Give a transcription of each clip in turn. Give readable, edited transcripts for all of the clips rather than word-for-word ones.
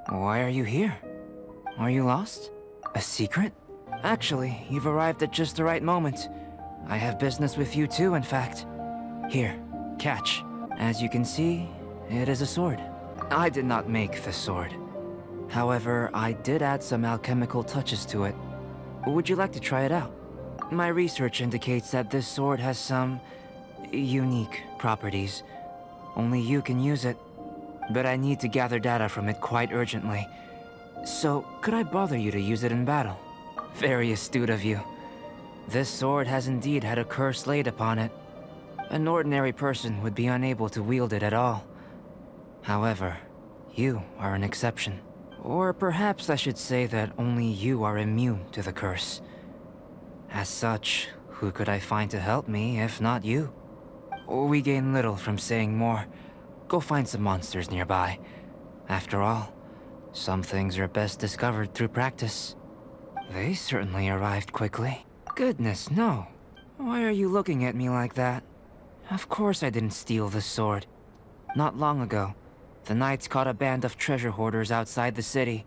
Why are you here? Are you lost? A secret? Actually, you've arrived at just the right moment. I have business with you too, in fact. Here, catch. As you can see, it is a sword. I did not make the sword. However, I did add some alchemical touches to it. Would you like to try it out? My research indicates that this sword has some unique properties. Only you can use it. But I need to gather data from it quite urgently. So, could I bother you to use it in battle? Very astute of you. This sword has indeed had a curse laid upon it. An ordinary person would be unable to wield it at all. However, you are an exception. Or perhaps I should say that only you are immune to the curse. As such, who could I find to help me if not you? We gain little from saying more. Go find some monsters nearby. After all, some things are best discovered through practice. They certainly arrived quickly. Goodness, no. Why are you looking at me like that? Of course I didn't steal this sword. Not long ago, the Knights caught a band of treasure hoarders outside the city.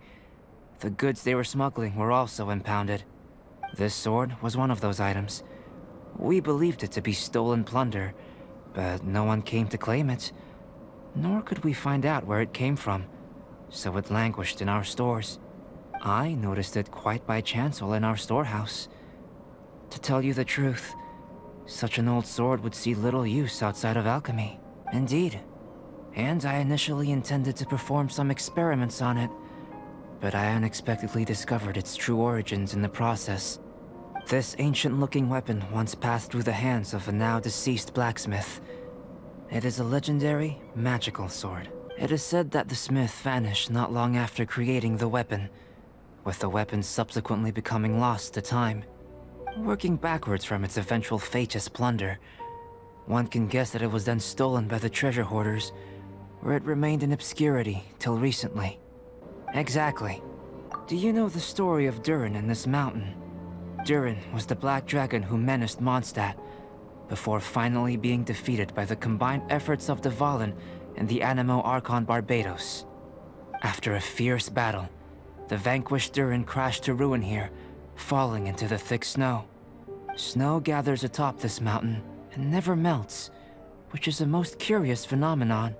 The goods they were smuggling were also impounded. This sword was one of those items. We believed it to be stolen plunder, but no one came to claim it. Nor could we find out where it came from, so it languished in our stores. I noticed it quite by chance while in our storehouse. To tell you the truth, such an old sword would see little use outside of alchemy. Indeed. And I initially intended to perform some experiments on it, but I unexpectedly discovered its true origins in the process. This ancient-looking weapon once passed through the hands of a now-deceased blacksmith. It is a legendary, magical sword. It is said that the smith vanished not long after creating the weapon, with the weapon subsequently becoming lost to time. Working backwards from its eventual fate as plunder, one can guess that it was then stolen by the treasure hoarders, where it remained in obscurity till recently. Exactly. Do you know the story of Durin and this mountain? Durin was the black dragon who menaced Mondstadt, before finally being defeated by the combined efforts of the Valen and the Animo Archon Barbados. After a fierce battle, the vanquished Durin crashed to ruin here, falling into the thick snow. Snow gathers atop this mountain and never melts, which is a most curious phenomenon.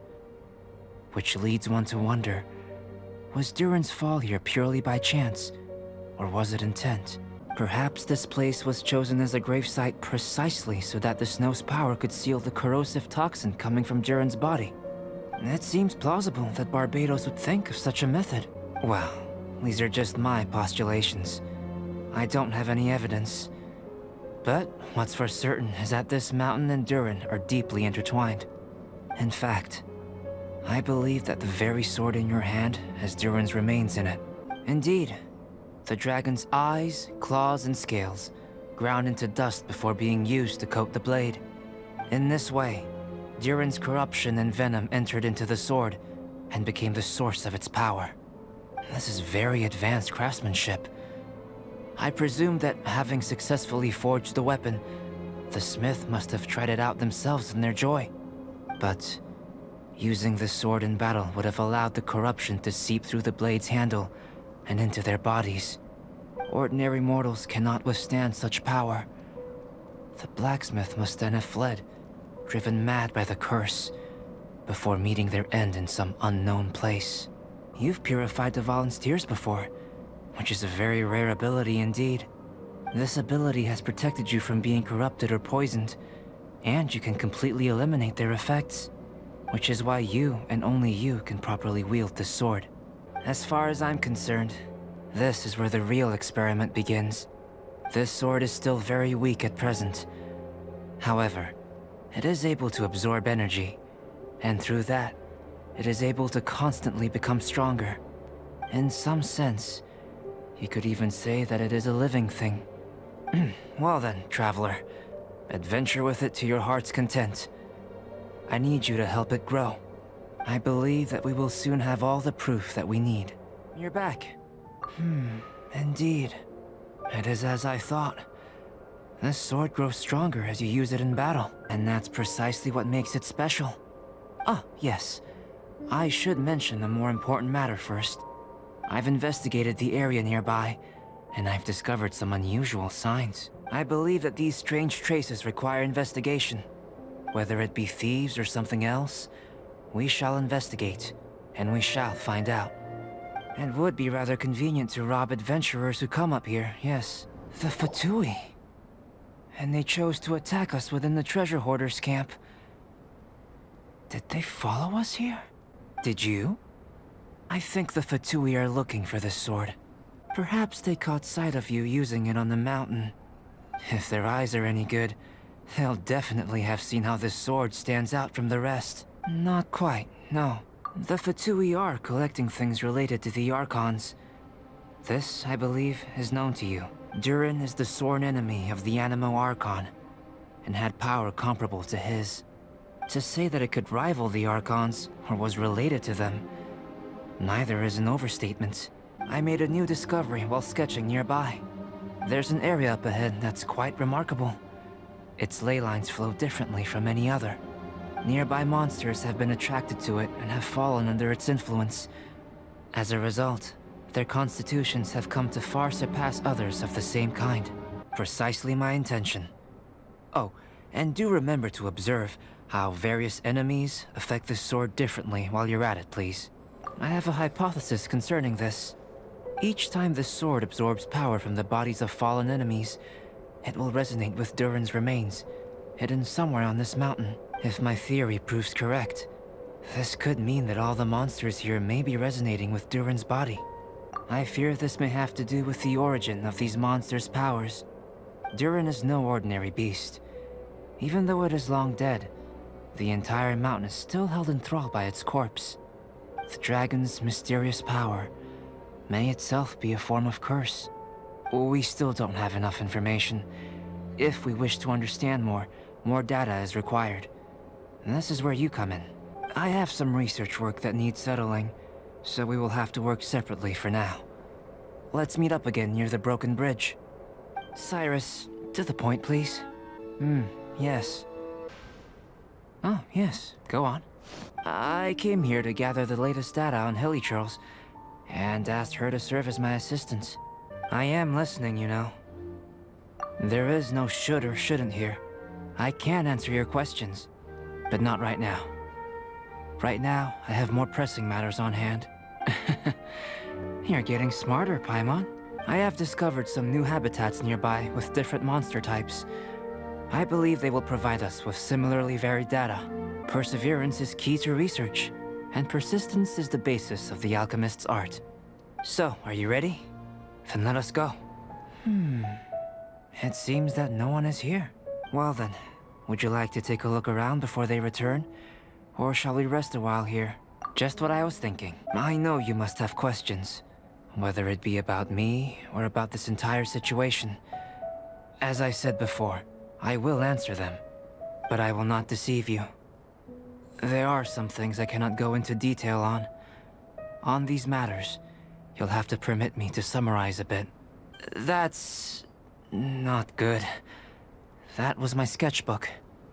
Which leads one to wonder, was Durin's fall here purely by chance, or was it intent? Perhaps this place was chosen as a gravesite precisely so that the snow's power could seal the corrosive toxin coming from Durin's body. It seems plausible that Barbados would think of such a method. Well, these are just my postulations. I don't have any evidence. But what's for certain is that this mountain and Durin are deeply intertwined. In fact, I believe that the very sword in your hand has Durin's remains in it. Indeed, the dragon's eyes, claws, and scales ground into dust before being used to coat the blade. In this way, Durin's corruption and venom entered into the sword and became the source of its power. This is very advanced craftsmanship. I presume that having successfully forged the weapon, the smith must have tried it out themselves in their joy. But using the sword in battle would have allowed the corruption to seep through the blade's handle and into their bodies. Ordinary mortals cannot withstand such power. The blacksmith must then have fled, driven mad by the curse, before meeting their end in some unknown place. You've purified the Valen's tears before, which is a very rare ability indeed. This ability has protected you from being corrupted or poisoned, and you can completely eliminate their effects, which is why you and only you can properly wield this sword. As far as I'm concerned, this is where the real experiment begins. This sword is still very weak at present. However, it is able to absorb energy, and through that, it is able to constantly become stronger. In some sense, you could even say that it is a living thing. Well then, traveler, adventure with it to your heart's content. I need you to help it grow. I believe that we will soon have all the proof that we need. You're back. Indeed. It is as I thought. This sword grows stronger as you use it in battle, and that's precisely what makes it special. Ah, yes. I should mention a more important matter first. I've investigated the area nearby, and I've discovered some unusual signs. I believe that these strange traces require investigation. Whether it be thieves or something else, we shall investigate, and we shall find out. It would be rather convenient to rob adventurers who come up here, yes. The Fatui. And they chose to attack us within the treasure hoarders' camp. Did they follow us here? Did you? I think the Fatui are looking for this sword. Perhaps they caught sight of you using it on the mountain. If their eyes are any good, they'll definitely have seen how this sword stands out from the rest. Not quite, no. The Fatui are collecting things related to the Archons. This, I believe, is known to you. Durin is the sworn enemy of the Animo Archon, and had power comparable to his. To say that it could rival the Archons, or was related to them, neither is an overstatement. I made a new discovery while sketching nearby. There's an area up ahead that's quite remarkable. Its ley lines flow differently from any other. Nearby monsters have been attracted to it and have fallen under its influence. As a result, their constitutions have come to far surpass others of the same kind. Precisely my intention. Oh, and do remember to observe how various enemies affect the sword differently while you're at it, please. I have a hypothesis concerning this. Each time this sword absorbs power from the bodies of fallen enemies, it will resonate with Durin's remains, hidden somewhere on this mountain. If my theory proves correct, this could mean that all the monsters here may be resonating with Durin's body. I fear this may have to do with the origin of these monsters' powers. Durin is no ordinary beast. Even though it is long dead, the entire mountain is still held in thrall by its corpse. The dragon's mysterious power may itself be a form of curse. We still don't have enough information. If we wish to understand more data is required. And this is where you come in. I have some research work that needs settling, so we will have to work separately for now. Let's meet up again near the broken bridge. Cyrus, to the point, please. Yes. Oh, yes, go on. I came here to gather the latest data on Hilly Churls, and asked her to serve as my assistant. I am listening, you know. There is no should or shouldn't here. I can answer your questions, but not right now. Right now, I have more pressing matters on hand. You're getting smarter, Paimon. I have discovered some new habitats nearby with different monster types. I believe they will provide us with similarly varied data. Perseverance is key to research, and persistence is the basis of the alchemist's art. So, are you ready? Then let us go. It seems that no one is here. Well then, would you like to take a look around before they return? Or shall we rest a while here? Just what I was thinking. I know you must have questions, whether it be about me or about this entire situation. As I said before, I will answer them, but I will not deceive you. There are some things I cannot go into detail on. On these matters, you'll have to permit me to summarize a bit. That's not good. That was my sketchbook.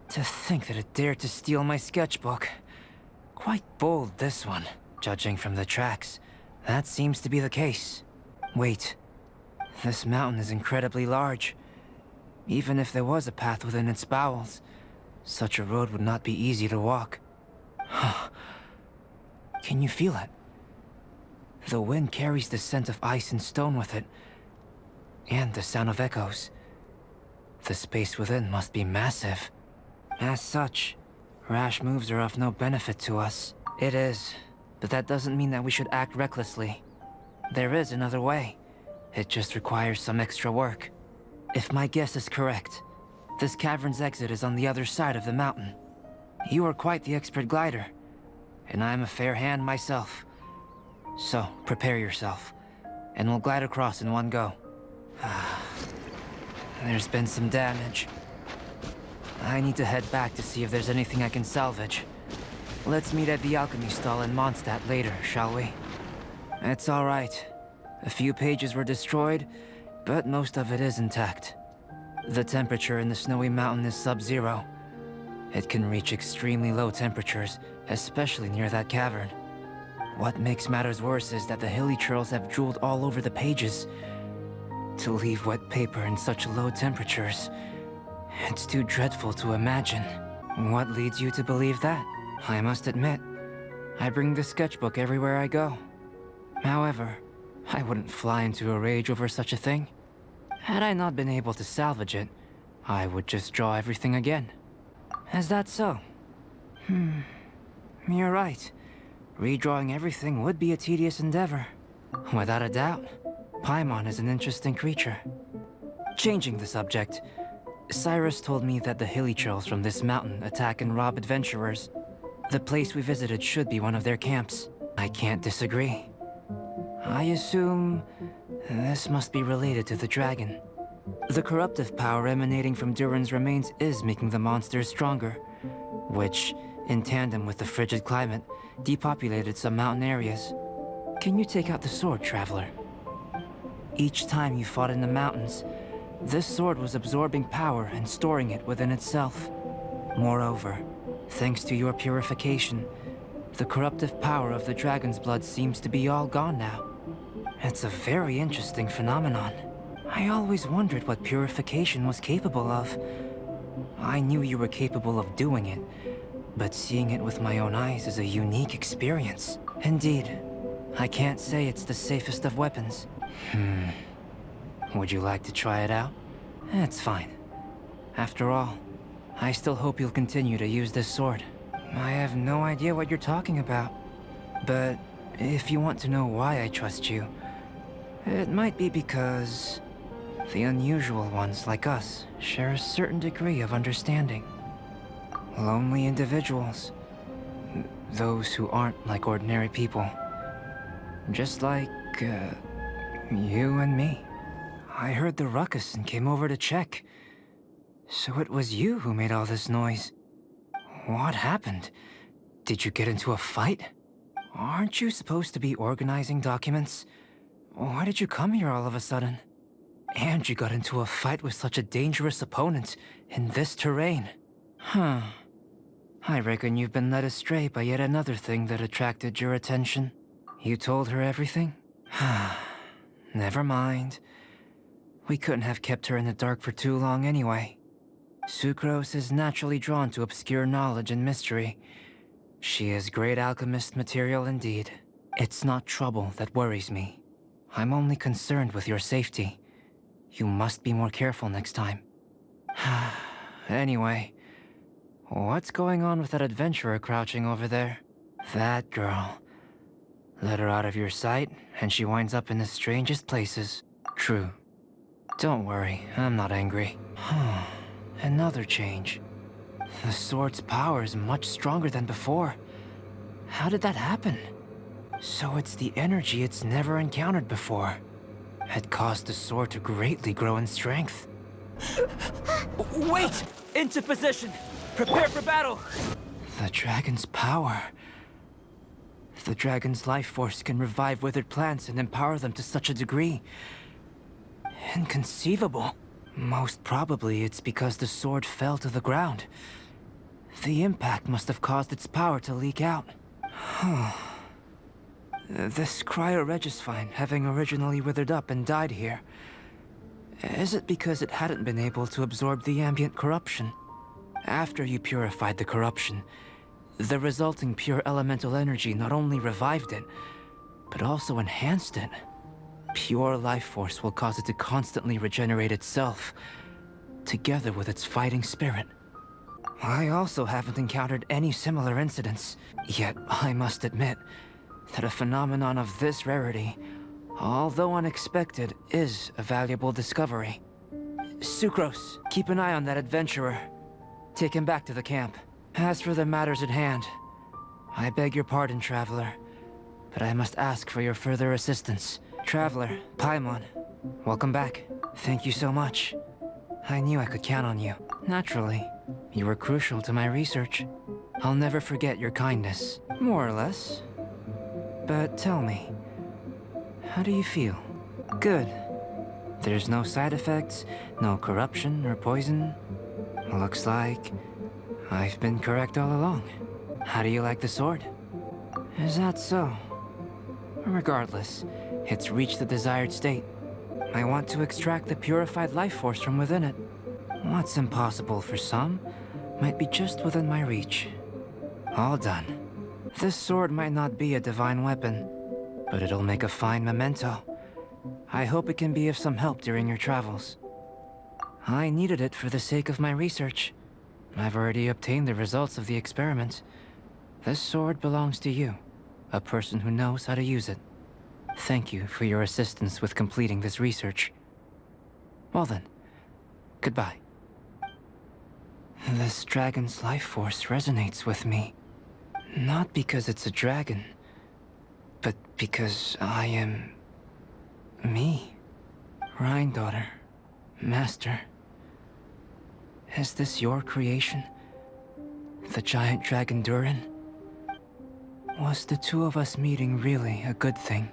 To think that it dared to steal my sketchbook. Quite bold, this one. Judging from the tracks, that seems to be the case. Wait. This mountain is incredibly large. Even if there was a path within its bowels, such a road would not be easy to walk. Can you feel it? The wind carries the scent of ice and stone with it, and the sound of echoes. The space within must be massive. As such, rash moves are of no benefit to us. It is, but that doesn't mean that we should act recklessly. There is another way. It just requires some extra work. If my guess is correct, this cavern's exit is on the other side of the mountain. You are quite the expert glider, and I'm a fair hand myself. So, prepare yourself, and we'll glide across in one go. There's been some damage. I need to head back to see if there's anything I can salvage. Let's meet at the alchemy stall in Mondstadt later, shall we? It's all right. A few pages were destroyed, but most of it is intact. The temperature in the snowy mountain is sub-zero. It can reach extremely low temperatures, especially near that cavern. What makes matters worse is that the hilly churls have drooled all over the pages. To leave wet paper in such low temperatures, it's too dreadful to imagine. What leads you to believe that? I must admit, I bring the sketchbook everywhere I go. However, I wouldn't fly into a rage over such a thing. Had I not been able to salvage it, I would just draw everything again. Is that so? You're right. Redrawing everything would be a tedious endeavor. Without a doubt, Paimon is an interesting creature. Changing the subject, Cyrus told me that the hilly churls from this mountain attack and rob adventurers. The place we visited should be one of their camps. I can't disagree. I assume this must be related to the dragon. The corruptive power emanating from Durin's remains is making the monsters stronger, which, in tandem with the frigid climate, depopulated some mountain areas. Can you take out the sword, Traveler? Each time you fought in the mountains, this sword was absorbing power and storing it within itself. Moreover, thanks to your purification, the corruptive power of the dragon's blood seems to be all gone now. It's a very interesting phenomenon. I always wondered what purification was capable of. I knew you were capable of doing it, but seeing it with my own eyes is a unique experience. Indeed, I can't say it's the safest of weapons. Would you like to try it out? It's fine. After all, I still hope you'll continue to use this sword. I have no idea what you're talking about. But if you want to know why I trust you, it might be because the unusual ones like us share a certain degree of understanding. Lonely individuals. Those who aren't like ordinary people. Just like, you and me. I heard the ruckus and came over to check. So it was you who made all this noise. What happened? Did you get into a fight? Aren't you supposed to be organizing documents? Why did you come here all of a sudden? And you got into a fight with such a dangerous opponent in this terrain. I reckon you've been led astray by yet another thing that attracted your attention. You told her everything? Never mind. We couldn't have kept her in the dark for too long anyway. Sucrose is naturally drawn to obscure knowledge and mystery. She is great alchemist material indeed. It's not trouble that worries me. I'm only concerned with your safety. You must be more careful next time. Anyway, what's going on with that adventurer crouching over there? That girl. Let her out of your sight, and she winds up in the strangest places. True. Don't worry, I'm not angry. Another change. The sword's power is much stronger than before. How did that happen? So it's the energy it's never encountered before. It caused the sword to greatly grow in strength. Wait! Into position! Prepare for battle! The dragon's power. The dragon's life force can revive withered plants and empower them to such a degree. Inconceivable. Most probably it's because the sword fell to the ground. The impact must have caused its power to leak out. This cryoregisvine having originally withered up and died here. Is it because it hadn't been able to absorb the ambient corruption? After you purified the corruption, the resulting pure elemental energy not only revived it, but also enhanced it. Pure life force will cause it to constantly regenerate itself, together with its fighting spirit. I also haven't encountered any similar incidents, yet I must admit that a phenomenon of this rarity, although unexpected, is a valuable discovery. Sucrose, keep an eye on that adventurer. Take him back to the camp. As for the matters at hand, I beg your pardon, Traveler, but I must ask for your further assistance. Traveler, Paimon, welcome back. Thank you so much. I knew I could count on you. Naturally, you were crucial to my research. I'll never forget your kindness, more or less. But tell me, how do you feel? Good. There's no side effects, no corruption or poison. Looks like I've been correct all along. How do you like the sword? Is that so? Regardless, it's reached the desired state. I want to extract the purified life force from within it. What's impossible for some might be just within my reach. All done. This sword might not be a divine weapon, but it'll make a fine memento. I hope it can be of some help during your travels. I needed it for the sake of my research. I've already obtained the results of the experiment. This sword belongs to you, a person who knows how to use it. Thank you for your assistance with completing this research. Well then, goodbye. This dragon's life force resonates with me. Not because it's a dragon, but because I am... me. Rhine daughter, Master. Is this your creation? The giant dragon Durin? Was the two of us meeting really a good thing?